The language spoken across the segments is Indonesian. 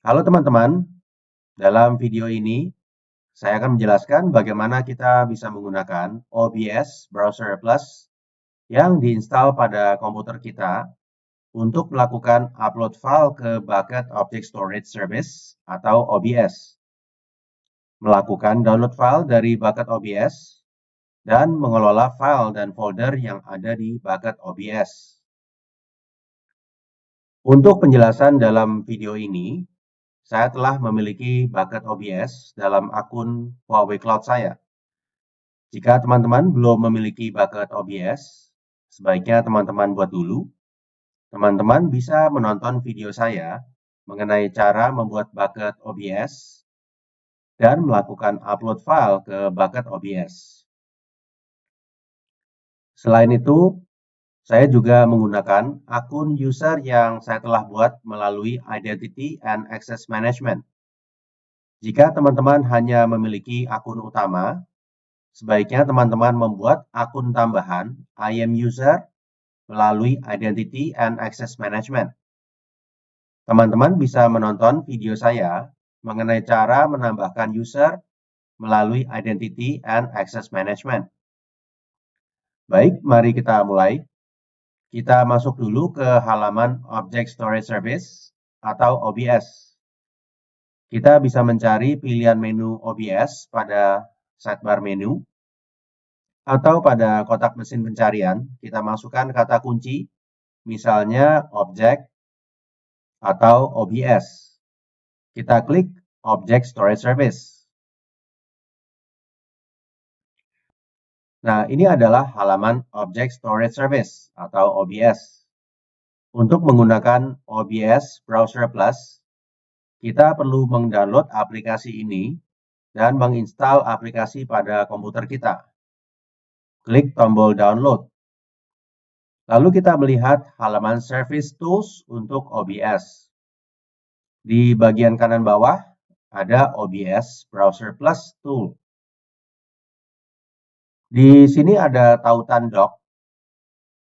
Halo teman-teman, dalam video ini saya akan menjelaskan bagaimana kita bisa menggunakan OBS Browser Plus yang diinstal pada komputer kita untuk melakukan upload file ke Bucket Object Storage Service atau OBS, melakukan download file dari Bucket OBS, dan mengelola file dan folder yang ada di Bucket OBS. Untuk penjelasan dalam video ini, saya telah memiliki Bucket OBS dalam akun Huawei Cloud saya. Jika teman-teman belum memiliki Bucket OBS, sebaiknya teman-teman buat dulu. Teman-teman bisa menonton video saya mengenai cara membuat Bucket OBS dan melakukan upload file ke Bucket OBS. Selain itu, saya juga menggunakan akun user yang saya telah buat melalui Identity and Access Management. Jika teman-teman hanya memiliki akun utama, sebaiknya teman-teman membuat akun tambahan IAM user melalui Identity and Access Management. Teman-teman bisa menonton video saya mengenai cara menambahkan user melalui Identity and Access Management. Baik, mari kita mulai. Kita masuk dulu ke halaman Object Storage Service atau OBS. Kita bisa mencari pilihan menu OBS pada sidebar menu, atau pada kotak mesin pencarian, kita masukkan kata kunci, misalnya Object atau OBS. Kita klik Object Storage Service. Nah, ini adalah halaman Object Storage Service atau OBS. Untuk menggunakan OBS Browser Plus, kita perlu mendownload aplikasi ini dan menginstal aplikasi pada komputer kita. Klik tombol download. Lalu kita melihat halaman Service Tools untuk OBS. Di bagian kanan bawah ada OBS Browser Plus Tool. Di sini ada tautan doc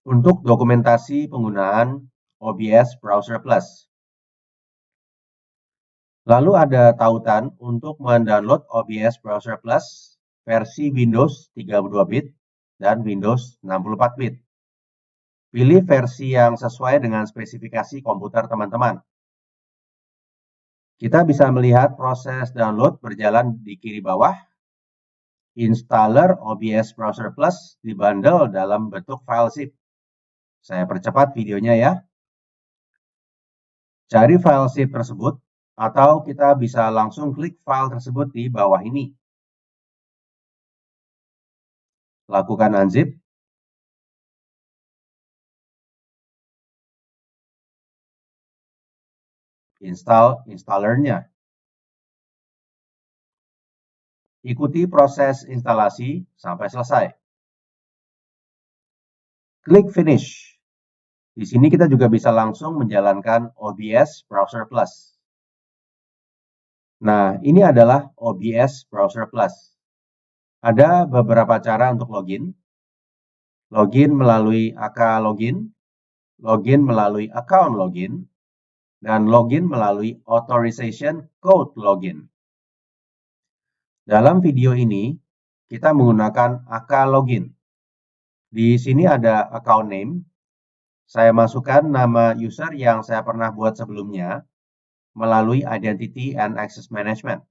untuk dokumentasi penggunaan OBS Browser Plus. Lalu ada tautan untuk mendownload OBS Browser Plus versi Windows 32-bit dan Windows 64-bit. Pilih versi yang sesuai dengan spesifikasi komputer teman-teman. Kita bisa melihat proses download berjalan di kiri bawah. Installer OBS Browser Plus dibundle dalam bentuk file zip. Saya percepat videonya ya. Cari file zip tersebut, atau kita bisa langsung klik file tersebut di bawah ini. Lakukan unzip. Install installernya. Ikuti proses instalasi sampai selesai. Klik Finish. Di sini kita juga bisa langsung menjalankan OBS Browser Plus. Nah, ini adalah OBS Browser Plus. Ada beberapa cara untuk login. Login melalui AK Login, login melalui account login, dan login melalui Authorization Code Login. Dalam video ini, kita menggunakan AK Login. Di sini ada account name. Saya masukkan nama user yang saya pernah buat sebelumnya melalui Identity and Access Management.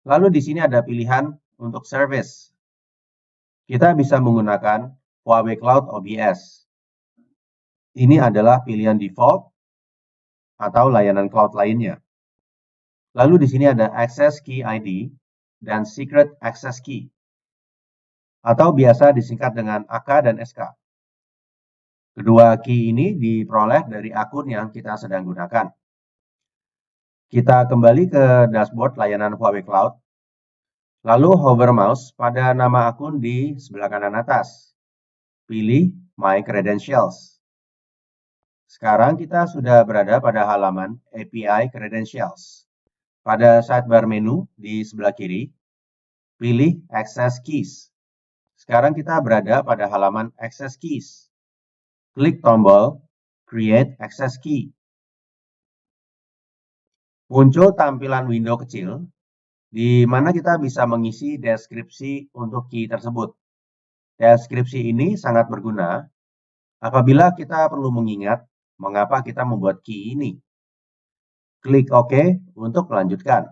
Lalu di sini ada pilihan untuk service. Kita bisa menggunakan Huawei Cloud OBS. Ini adalah pilihan default atau layanan cloud lainnya. Lalu di sini ada Access Key ID dan Secret Access Key, atau biasa disingkat dengan AK dan SK. Kedua key ini diperoleh dari akun yang kita sedang gunakan. Kita kembali ke dashboard layanan Huawei Cloud. Lalu hover mouse pada nama akun di sebelah kanan atas. Pilih My Credentials. Sekarang kita sudah berada pada halaman API Credentials. Pada sidebar menu di sebelah kiri, pilih Access Keys. Sekarang kita berada pada halaman Access Keys. Klik tombol Create Access Key. muncul tampilan window kecil di mana kita bisa mengisi deskripsi untuk key tersebut. Deskripsi ini sangat berguna apabila kita perlu mengingat mengapa kita membuat key ini. Klik OK untuk melanjutkan.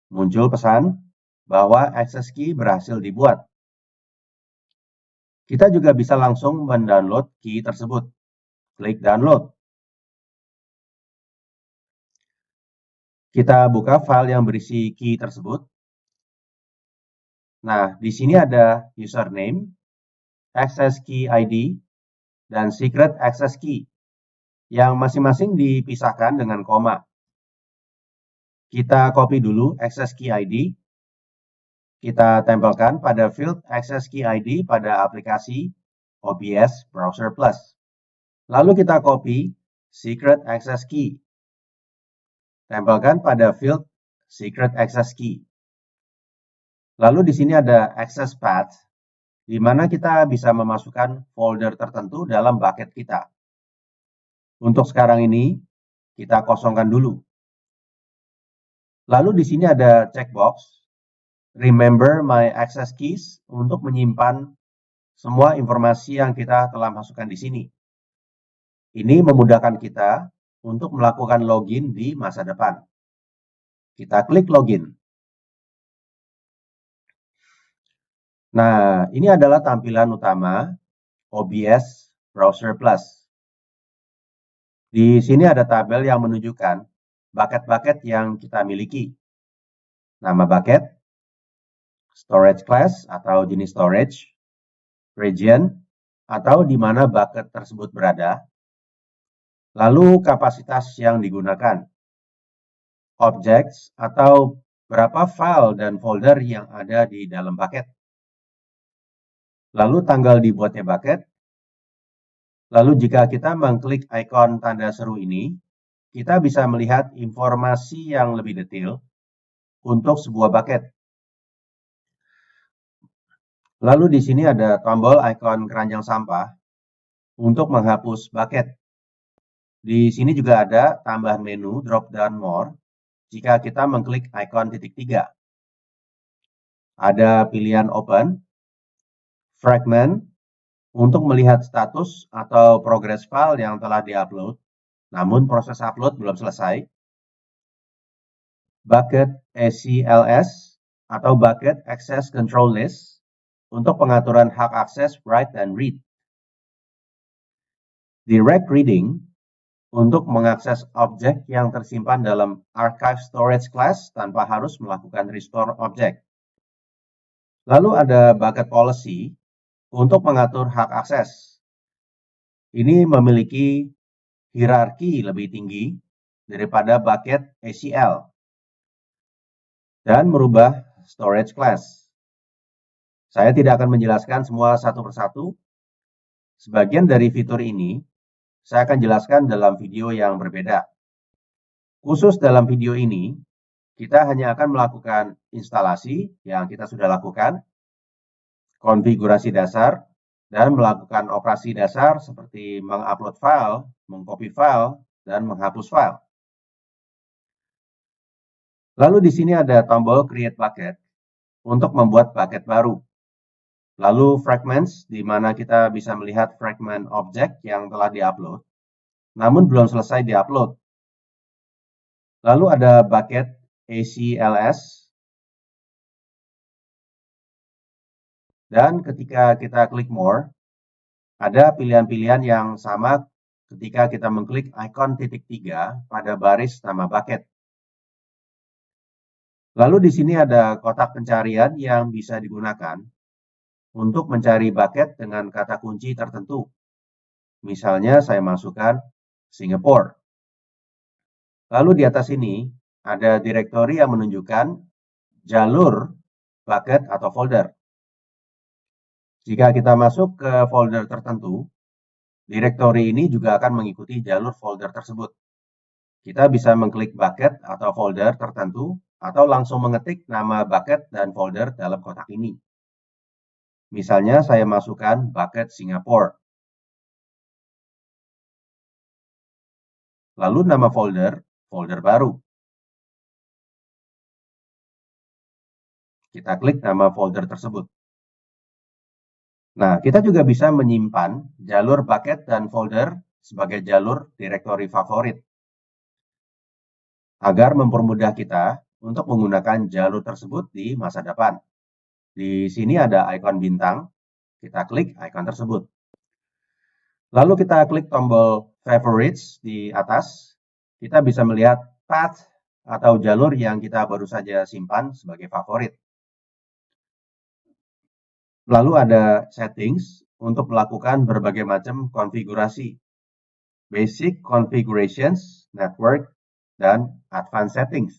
Muncul pesan bahwa access key berhasil dibuat. Kita juga bisa langsung mendownload key tersebut. Klik download. Kita buka file yang berisi key tersebut. Nah, di sini ada username, access key ID, dan secret access key yang masing-masing dipisahkan dengan koma. Kita copy dulu access key ID. Kita tempelkan pada field access key ID pada aplikasi OBS Browser Plus. Lalu kita copy secret access key. Tempelkan pada field secret access key. Lalu di sini ada access path, di mana kita bisa memasukkan folder tertentu dalam bucket kita. Untuk sekarang ini, kita kosongkan dulu. Lalu di sini ada checkbox, remember my access keys, untuk menyimpan semua informasi yang kita telah masukkan di sini. Ini memudahkan kita untuk melakukan login di masa depan. Kita klik login. Nah, ini adalah tampilan utama OBS Browser Plus. Di sini ada tabel yang menunjukkan bucket-bucket yang kita miliki. Nama bucket, storage class atau jenis storage, region atau di mana bucket tersebut berada, lalu kapasitas yang digunakan, objects atau berapa file dan folder yang ada di dalam bucket, lalu tanggal dibuatnya bucket. Lalu jika kita mengklik ikon tanda seru ini, kita bisa melihat informasi yang lebih detail untuk sebuah bucket. Lalu di sini ada tombol ikon keranjang sampah untuk menghapus bucket. Di sini juga ada tambahan menu drop down more jika kita mengklik ikon titik 3. Ada pilihan open, fragment untuk melihat status atau progress file yang telah diupload, namun proses upload belum selesai. Bucket ACLS atau Bucket Access Control List untuk pengaturan hak akses write dan read. Direct Reading untuk mengakses objek yang tersimpan dalam Archive Storage Class tanpa harus melakukan restore object. Lalu ada Bucket Policy untuk mengatur hak akses. Ini memiliki hierarki lebih tinggi daripada Bucket ACL dan merubah storage class. Saya tidak akan menjelaskan semua satu persatu. Sebagian dari fitur ini saya akan jelaskan dalam video yang berbeda. Khusus dalam video ini, kita hanya akan melakukan instalasi yang kita sudah lakukan, konfigurasi dasar, dan melakukan operasi dasar seperti mengupload file, mengcopy file, dan menghapus file. Lalu di sini ada tombol Create Bucket untuk membuat bucket baru. Lalu Fragments, di mana kita bisa melihat fragment objek yang telah diupload, namun belum selesai diupload. Lalu ada Bucket ACLS. Dan ketika kita klik More, ada pilihan-pilihan yang sama ketika kita mengklik ikon titik 3 pada baris nama bucket. Lalu di sini ada kotak pencarian yang bisa digunakan untuk mencari bucket dengan kata kunci tertentu. Misalnya saya masukkan Singapore. Lalu di atas ini ada direktori yang menunjukkan jalur bucket atau folder. Jika kita masuk ke folder tertentu, direktori ini juga akan mengikuti jalur folder tersebut. Kita bisa mengklik bucket atau folder tertentu atau langsung mengetik nama bucket dan folder dalam kotak ini. Misalnya saya masukkan bucket Singapore. Lalu nama folder baru. Kita klik nama folder tersebut. Nah, kita juga bisa menyimpan jalur bucket dan folder sebagai jalur direktori favorit agar mempermudah kita untuk menggunakan jalur tersebut di masa depan. Di sini ada ikon bintang, kita klik ikon tersebut. Lalu kita klik tombol favorites di atas, kita bisa melihat path atau jalur yang kita baru saja simpan sebagai favorit. Lalu ada settings untuk melakukan berbagai macam konfigurasi. Basic configurations, network, dan advanced settings.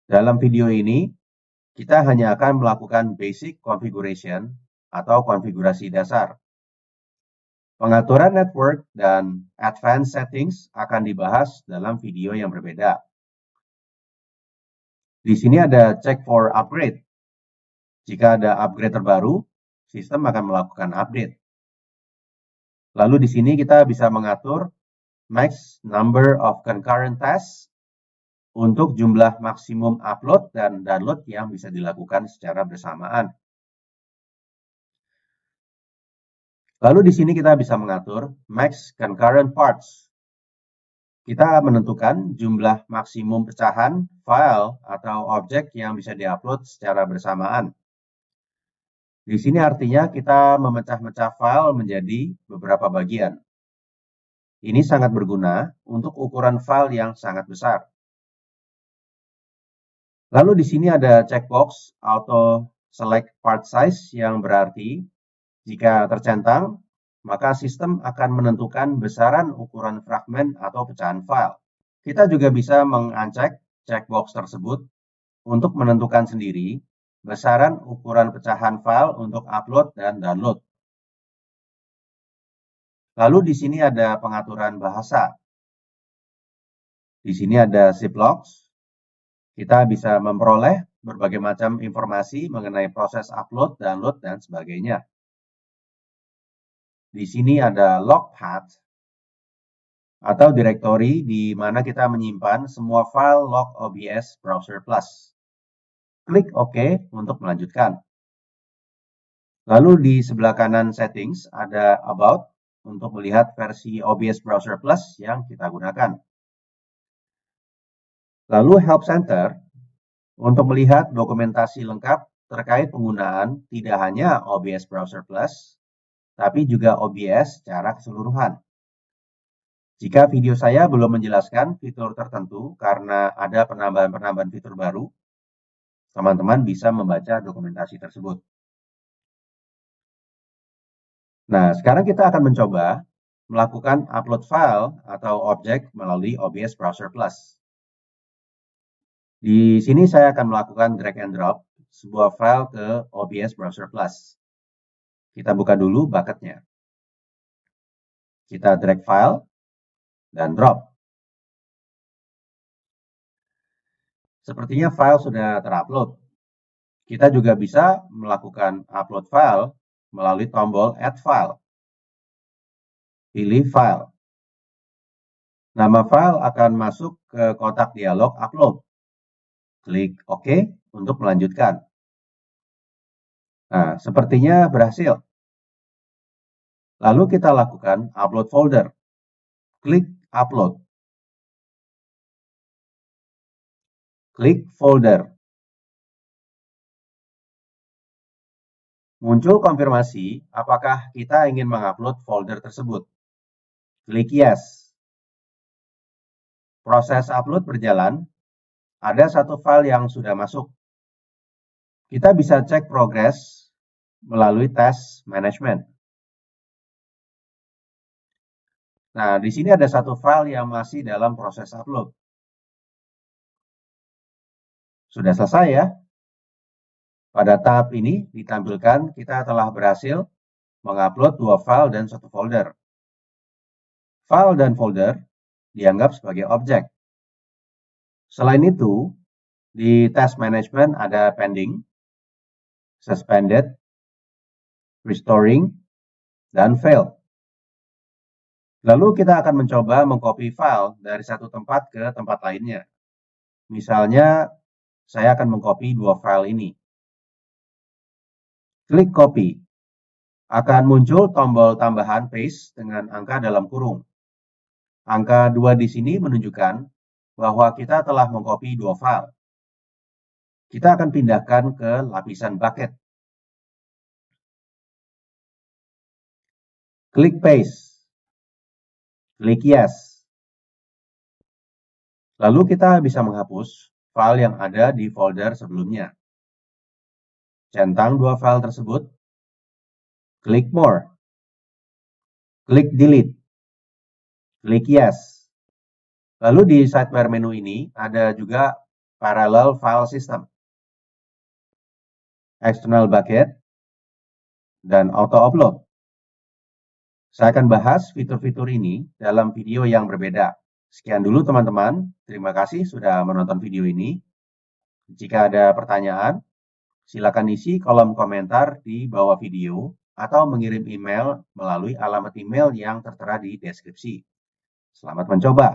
Dalam video ini, kita hanya akan melakukan basic configuration atau konfigurasi dasar. Pengaturan network dan advanced settings akan dibahas dalam video yang berbeda. Di sini ada check for upgrade. Jika ada upgrade terbaru, sistem akan melakukan update. Lalu di sini kita bisa mengatur max number of concurrent tasks untuk jumlah maksimum upload dan download yang bisa dilakukan secara bersamaan. Lalu di sini kita bisa mengatur max concurrent parts. Kita menentukan jumlah maksimum pecahan file atau objek yang bisa diupload secara bersamaan. Di sini artinya kita memecah-mecah file menjadi beberapa bagian. Ini sangat berguna untuk ukuran file yang sangat besar. Lalu di sini ada checkbox auto select part size yang berarti jika tercentang, maka sistem akan menentukan besaran ukuran fragmen atau pecahan file. Kita juga bisa mengancek checkbox tersebut untuk menentukan sendiri besaran ukuran pecahan file untuk upload dan download. Lalu di sini ada pengaturan bahasa. Di sini ada ziplocs. Kita bisa memperoleh berbagai macam informasi mengenai proses upload, download, dan sebagainya. Di sini ada log path atau direktori di mana kita menyimpan semua file log OBS Browser Plus. Klik OK untuk melanjutkan. Lalu di sebelah kanan settings ada About untuk melihat versi OBS Browser Plus yang kita gunakan. Lalu Help Center untuk melihat dokumentasi lengkap terkait penggunaan tidak hanya OBS Browser Plus, tapi juga OBS secara keseluruhan. Jika video saya belum menjelaskan fitur tertentu karena ada penambahan-penambahan fitur baru, teman-teman bisa membaca dokumentasi tersebut. Nah, sekarang kita akan mencoba melakukan upload file atau objek melalui OBS Browser Plus. Di sini saya akan melakukan drag and drop sebuah file ke OBS Browser Plus. Kita buka dulu bucketnya. Kita drag file dan drop. Sepertinya file sudah terupload. Kita juga bisa melakukan upload file melalui tombol Add File. Pilih File. Nama file akan masuk ke kotak dialog Upload. Klik OK untuk melanjutkan. Nah, sepertinya berhasil. Lalu kita lakukan Upload Folder. Klik Upload. Klik Folder. Muncul konfirmasi apakah kita ingin mengupload folder tersebut. Klik Yes. Proses upload berjalan. Ada satu file yang sudah masuk. Kita bisa cek progres melalui Task Management. Nah, di sini ada satu file yang masih dalam proses upload. Sudah selesai ya. Pada tahap ini ditampilkan kita telah berhasil mengupload 2 file dan 1 folder. File dan folder dianggap sebagai objek. Selain itu, di Task Management ada pending, suspended, restoring, dan failed. Lalu kita akan mencoba mengcopy file dari satu tempat ke tempat lainnya. Misalnya, saya akan mengcopy dua file ini. Klik copy. Akan muncul tombol tambahan paste dengan angka dalam kurung. Angka 2 di sini menunjukkan bahwa kita telah mengcopy dua file. Kita akan pindahkan ke lapisan bucket. Klik paste. Klik yes. Lalu kita bisa menghapus file yang ada di folder sebelumnya. Centang dua file tersebut. Klik more. Klik delete. Klik yes. Lalu di sidebar menu ini ada juga parallel file system, external bucket, dan auto upload. Saya akan bahas fitur-fitur ini dalam video yang berbeda. Sekian dulu teman-teman, terima kasih sudah menonton video ini. Jika ada pertanyaan, silakan isi kolom komentar di bawah video atau mengirim email melalui alamat email yang tertera di deskripsi. Selamat mencoba!